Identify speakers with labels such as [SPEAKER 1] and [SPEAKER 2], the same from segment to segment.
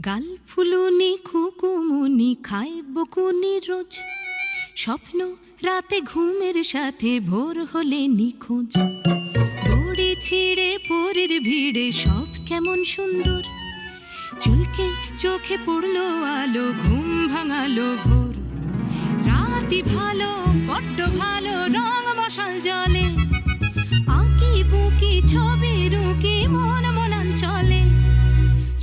[SPEAKER 1] গাল ফুলুনি খুকুমুনি খায় বকুনি রোজ, স্বপ্ন রাতে ঘুমের সাথে ভোর হলে নিখোঁজ। দড়ি ছিঁড়ে পরের ভিড়ে সব কেমন সুন্দর, চুলকে চোখে পড়লো আলো, ঘুম ভাঙালো ভোর। রাতি ভালো বড্ড ভালো, রং মশাল জলে, আঁকি বুকি ছবি রুকি মন মনান চলে।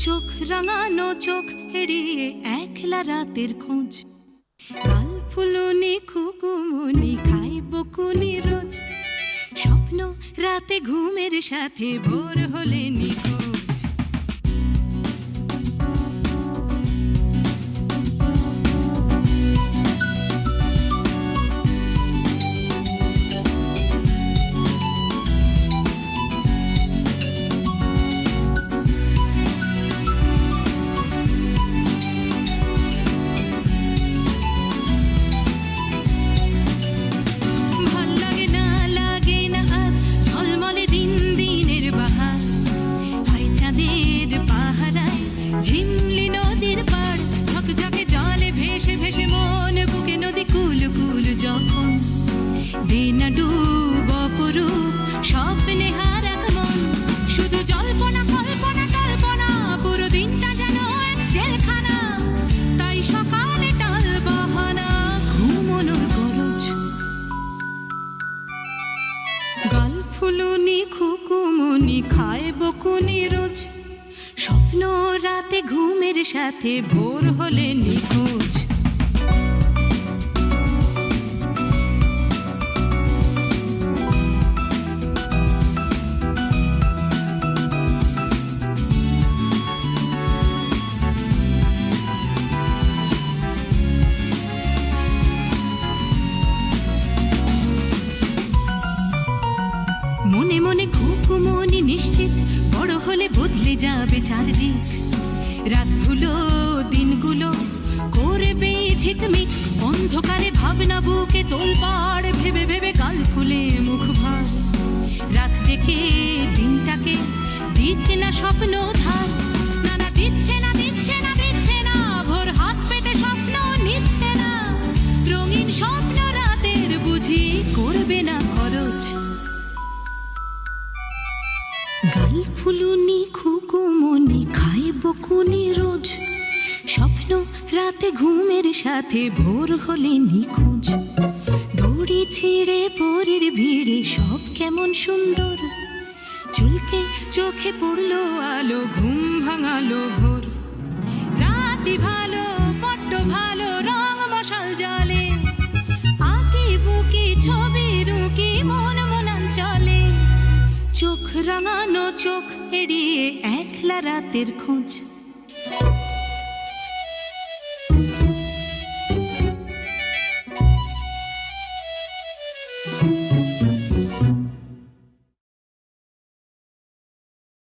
[SPEAKER 1] চোখ রাঙানো চোখ এড়িয়ে একলা রাতের খোঁজ। গাল ফুলুনি খুকুমুনি খাই বকুনি রোজ, স্বপ্ন রাতে ঘুমের সাথে ভোর হলে নিখোঁজ। ঝিমলি নদীর পাড় ঝকঝকে জলে ভেসে ভেসে মন বুকে নদী কুল কুল যখন, দিন ডুব অপরূপ স্বপ্নে হারাক মন। শুধু জল্পনা কল্পনা কল্পনা, পুরো দিনটা যেন এক জেলখানা। তাই সকালে টাল বাহানা, ঘুমনোর গরজ। গাল ফুলুনি খুকুমুনি খায় বকুনি রোজ, স্বপ্ন রাতে ঘুমের সাথে ভোর হলে নিখোঁজ। মনে মনে খুকুমনি নিশ্চিত, বড় হলে বদলে যাবে চারদিক। রাতগুলো দিনগুলো করবে ঝিকমিক, অন্ধকারে ভাবনা বুকে তোলপাড়, ভেবে ভেবে গাল ফুলে মুখ ভার। রাত দেখে দিনটাকে দিক না স্বপ্ন ধার, না না দিচ্ছে না দিচ্ছে না দিচ্ছে না, ভোর হাত পেতে স্বপ্ন নিচ্ছে না। রঙিন স্বপ্ন রাতের বুঝি করবে না খরচ। গাল ফুলুনি খুকুমনি খাই বকুনি রোজ, স্বপ্ন রাতে ঘুমের সাথে ভোর হলে নিখোঁজ। দড়ি ছিঁড়ে পরের ভিড়ে সব কেমন সুন্দর, চুলকে চোখে পড়লো আলো, ঘুম ভাঙালো ভোর। রাতি ভালো বড্ড ভালো, রং মশাল জলে, আঁকি বুকি ছবি রুকি মন মনান চলে। চোখ রাঙানো চোখ এড়িয়ে একলা রাতের খোঁজ।